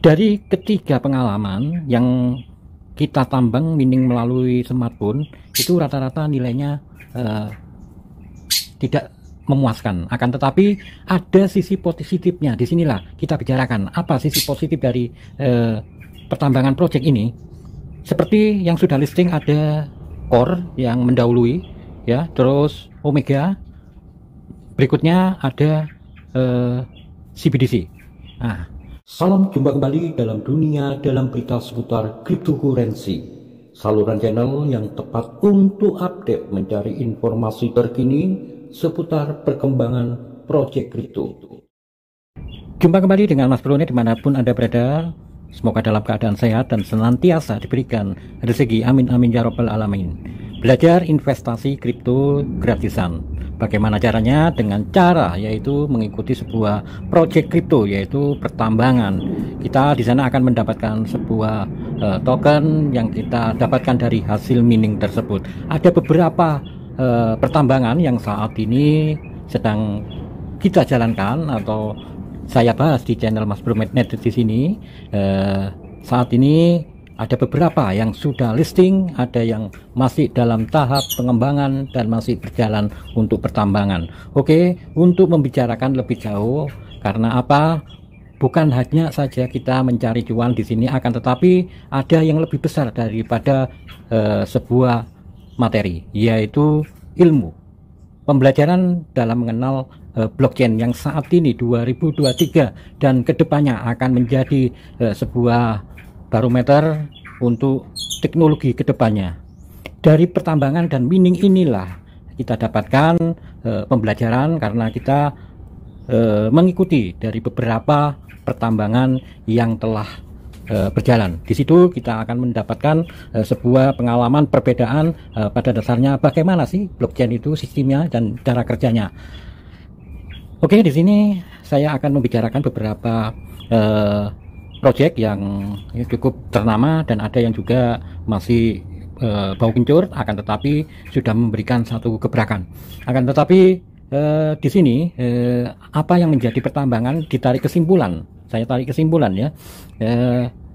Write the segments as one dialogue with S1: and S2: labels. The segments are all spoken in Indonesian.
S1: Dari ketiga pengalaman yang kita tambang mining melalui smartphone, itu rata-rata nilainya tidak memuaskan. Akan tetapi ada sisi positifnya. Disinilah kita bicarakan apa sisi positif dari pertambangan project ini. Seperti yang sudah listing, ada core yang mendahului, ya, terus Omega, berikutnya ada CBDC. Nah, salam jumpa kembali dalam berita seputar cryptocurrency, saluran channel yang tepat untuk update mencari informasi terkini seputar perkembangan project crypto. Jumpa kembali dengan Mas Brone dimanapun Anda berada. Semoga dalam keadaan sehat dan senantiasa diberikan rezeki, amin amin ya robbal alamin. Belajar investasi kripto gratisan. Bagaimana caranya? Dengan cara yaitu mengikuti sebuah project kripto, yaitu pertambangan. Kita di sana akan mendapatkan sebuah token yang kita dapatkan dari hasil mining tersebut. Ada beberapa pertambangan yang saat ini sedang kita jalankan atau saya bahas di channel Mas Bro Net di sini. Saat ini ada beberapa yang sudah listing, ada yang masih dalam tahap pengembangan dan masih berjalan untuk pertambangan. Oke, untuk membicarakan lebih jauh, karena apa? Bukan hanya saja kita mencari cuan di sini, akan tetapi ada yang lebih besar daripada sebuah materi, yaitu ilmu. Pembelajaran dalam mengenal blockchain yang saat ini 2023 dan kedepannya akan menjadi sebuah barometer untuk teknologi kedepannya. Dari pertambangan dan mining inilah kita dapatkan pembelajaran, karena kita mengikuti dari beberapa pertambangan yang telah berjalan. Di situ kita akan mendapatkan sebuah pengalaman perbedaan pada dasarnya bagaimana sih blockchain itu sistemnya dan cara kerjanya. Oke, di sini saya akan membicarakan beberapa project yang cukup ternama dan ada yang juga masih bau kencur, akan tetapi sudah memberikan satu gebrakan. Akan tetapi di sini apa yang menjadi pertambangan ditarik kesimpulan. Saya tarik kesimpulan ya,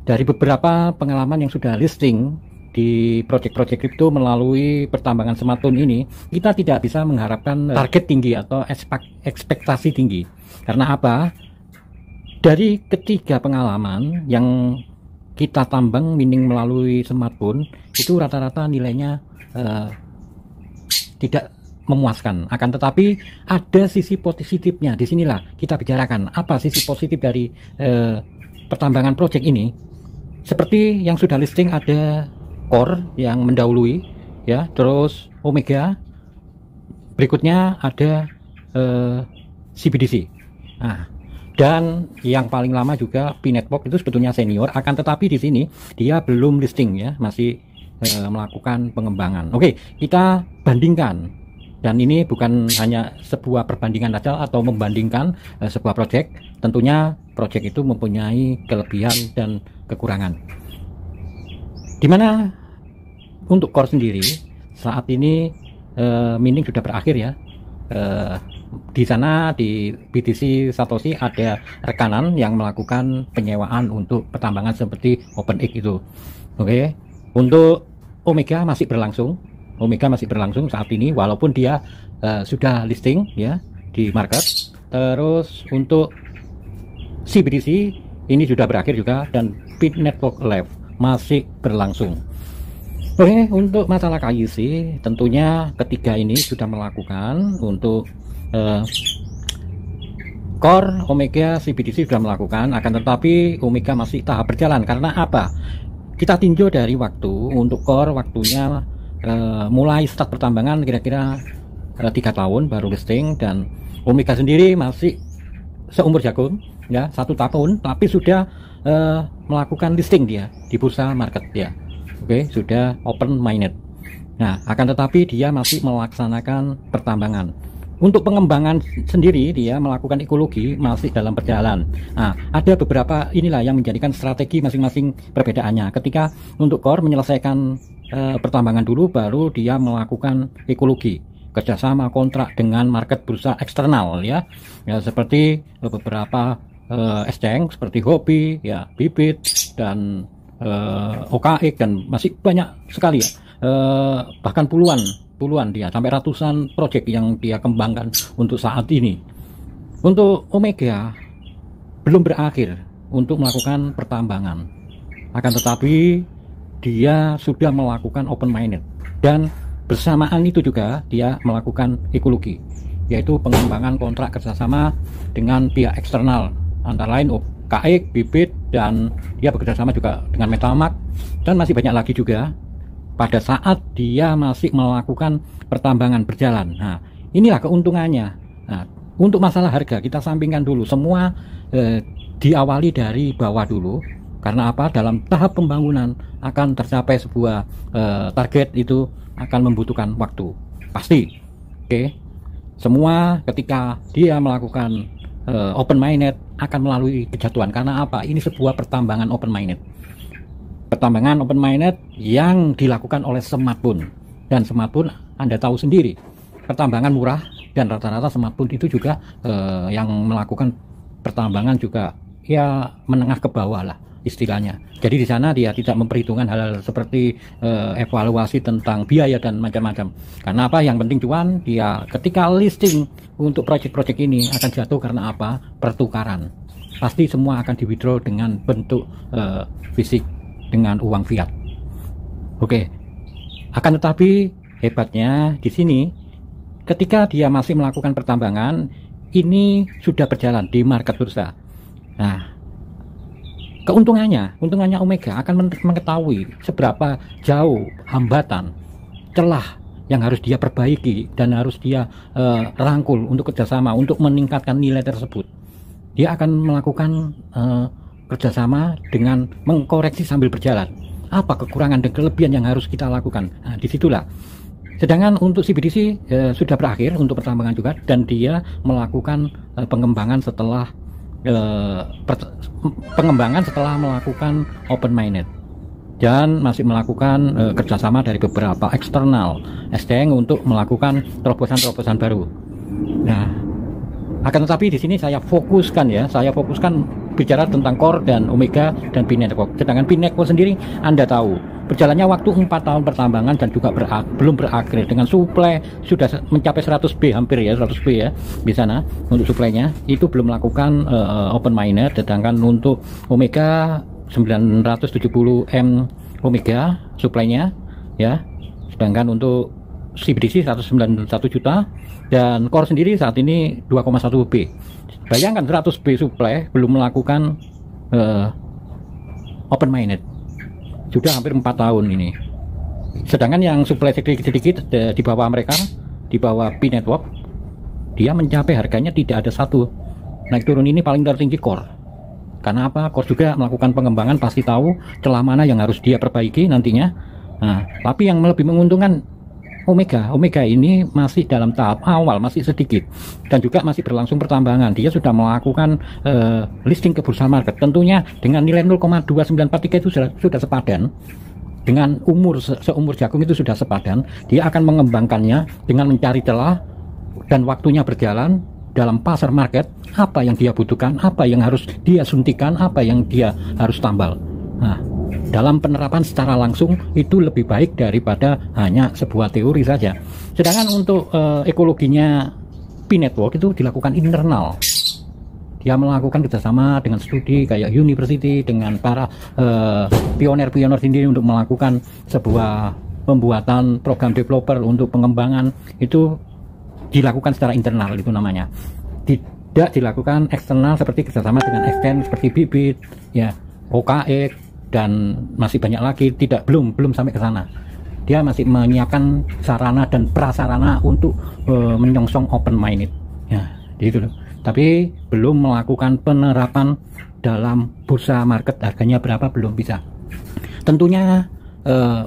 S1: dari beberapa pengalaman yang sudah listing di project-project crypto melalui pertambangan smartphone ini, kita tidak bisa mengharapkan target tinggi atau ekspektasi tinggi. Karena apa? Dari ketiga pengalaman yang kita tambang mining melalui smartphone, itu rata-rata nilainya tidak memuaskan. Akan tetapi ada sisi positifnya. Disinilah kita bicarakan apa sisi positif dari pertambangan project ini. Seperti yang sudah listing, ada core yang mendahului, ya, terus Omega, berikutnya ada CBDC. Nah, dan yang paling lama juga P-Network, itu sebetulnya senior, akan tetapi di sini dia belum listing ya, masih melakukan pengembangan. Oke, kita bandingkan, dan ini bukan hanya sebuah perbandingan saja atau membandingkan sebuah project. Tentunya project itu mempunyai kelebihan dan kekurangan. Dimana untuk core sendiri saat ini mining sudah berakhir ya. Di sana di BTC Satoshi ada rekanan yang melakukan penyewaan untuk pertambangan seperti OpenX itu. Oke, untuk Omega masih berlangsung. Omega masih berlangsung saat ini walaupun dia sudah listing ya di market. Terus untuk CBDC ini sudah berakhir juga, dan P-Network Live masih berlangsung. Oke, untuk masalah KYC tentunya ketiga ini sudah melakukan. Untuk core, Omega, CBDC sudah melakukan, akan tetapi Omega masih tahap berjalan. Karena apa? Kita tinjau dari waktu. Untuk core waktunya mulai start pertambangan kira-kira 3 tahun baru listing, dan Omega sendiri masih seumur jagung ya, 1 tahun, tapi sudah melakukan listing dia di bursa market ya. Oke, sudah open mainnet. Nah, akan tetapi dia masih melaksanakan pertambangan. Untuk pengembangan sendiri dia melakukan ekologi masih dalam berjalan. Nah, ada beberapa inilah yang menjadikan strategi masing-masing perbedaannya. Ketika untuk core menyelesaikan pertambangan dulu, baru dia melakukan ekologi, kerjasama kontrak dengan market bursa eksternal ya, seperti beberapa exchange seperti Hobi, ya, Bibit, dan OKX, dan masih banyak sekali ya. Bahkan puluhan dia, sampai ratusan project yang dia kembangkan untuk saat ini. Untuk Omega belum berakhir untuk melakukan pertambangan, akan tetapi dia sudah melakukan open minded, dan bersamaan itu juga dia melakukan ekologi, yaitu pengembangan kontrak kerjasama dengan pihak eksternal, antara lain OKX, Bibit, dan dia bekerjasama juga dengan Metamask, dan masih banyak lagi juga pada saat dia masih melakukan pertambangan berjalan. Nah, inilah keuntungannya. Nah, untuk masalah harga kita sampingkan dulu, semua diawali dari bawah dulu. Karena apa? Dalam tahap pembangunan akan tercapai sebuah target itu akan membutuhkan waktu, pasti. Oke. Semua ketika dia melakukan open minded akan melalui kejatuhan. Karena apa? Ini sebuah pertambangan open minded. Pertambangan open minded yang dilakukan oleh smartphone, dan smartphone Anda tahu sendiri, pertambangan murah, dan rata-rata smartphone itu juga yang melakukan pertambangan juga ya menengah ke bawah lah istilahnya. Jadi di sana dia tidak memperhitungkan hal-hal seperti evaluasi tentang biaya dan macam-macam. Karena apa? Yang penting cuan. Dia ketika listing untuk project-project ini akan jatuh karena apa? Pertukaran. Pasti semua akan di withdraw dengan bentuk fisik, dengan uang fiat. Oke. Akan tetapi hebatnya di sini, ketika dia masih melakukan pertambangan, ini sudah berjalan di market bursa. Nah, keuntungannya Omega akan mengetahui seberapa jauh hambatan, celah yang harus dia perbaiki dan harus dia rangkul untuk kerjasama untuk meningkatkan nilai tersebut. Dia akan melakukan kerjasama dengan mengkoreksi sambil berjalan. Apa kekurangan dan kelebihan yang harus kita lakukan? Nah, disitulah. Sedangkan untuk CBDC sudah berakhir untuk pertambangan juga, dan dia melakukan pengembangan setelah melakukan open minded, dan masih melakukan kerjasama dari beberapa eksternal exchange untuk melakukan terobosan-terobosan baru. Nah, akan tetapi di sini saya fokuskan bicara tentang Core dan Omega dan P-Network. Sedangkan P-Network sendiri Anda tahu berjalannya waktu 4 tahun pertambangan dan juga belum berakhir, dengan suplai sudah mencapai 100B, hampir ya 100B ya di sana untuk suplainya. Itu belum melakukan open minded. Sedangkan untuk Omega 970M Omega suplainya ya. Sedangkan untuk CBDC 191 juta, dan Core sendiri saat ini 2,1B. Bayangkan 100B supply belum melakukan open minded, sudah hampir 4 tahun ini. Sedangkan yang supply sedikit-sedikit di bawah mereka, di bawah P-Network, dia mencapai harganya tidak ada satu naik turun. Ini paling tertinggi Core. Karena apa? Core juga melakukan pengembangan, pasti tahu celah mana yang harus dia perbaiki nantinya. Nah, tapi yang lebih menguntungkan Omega ini masih dalam tahap awal, masih sedikit, dan juga masih berlangsung pertambangan. Dia sudah melakukan listing ke bursa market. Tentunya dengan nilai 0,2943 itu sudah sepadan dengan seumur jagung, itu sudah sepadan. Dia akan mengembangkannya dengan mencari celah, dan waktunya berjalan dalam pasar market. Apa yang dia butuhkan, apa yang harus dia suntikan, apa yang dia harus tambal. Nah, dalam penerapan secara langsung itu lebih baik daripada hanya sebuah teori saja. Sedangkan untuk ekologinya P-Network itu dilakukan internal. Dia melakukan kerjasama dengan studi kayak university, dengan para pionir-pionir sendiri untuk melakukan sebuah pembuatan program developer untuk pengembangan. Itu dilakukan secara internal, itu namanya. Tidak dilakukan eksternal seperti kerjasama dengan exchange seperti Bibit, ya, OKX, dan masih banyak lagi. Belum sampai ke sana. Dia masih menyiapkan sarana dan prasarana untuk menyongsong open minded ya, gitu loh. Tapi belum melakukan penerapan dalam bursa market. Harganya berapa belum bisa. Tentunya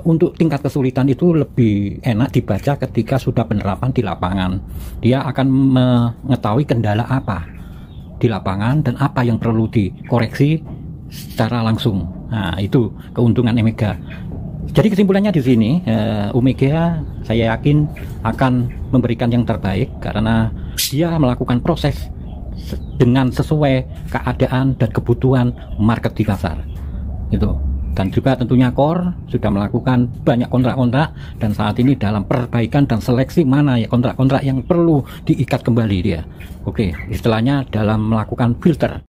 S1: untuk tingkat kesulitan itu lebih enak dibaca ketika sudah penerapan di lapangan. Dia akan mengetahui kendala apa di lapangan dan apa yang perlu dikoreksi secara langsung. Nah, itu keuntungan Omega. Jadi kesimpulannya di sini, Omega saya yakin akan memberikan yang terbaik karena dia melakukan proses dengan sesuai keadaan dan kebutuhan market di pasar itu. Dan juga tentunya Core sudah melakukan banyak kontrak-kontrak dan saat ini dalam perbaikan dan seleksi mana ya kontrak-kontrak yang perlu diikat kembali dia. Oke, istilahnya dalam melakukan filter.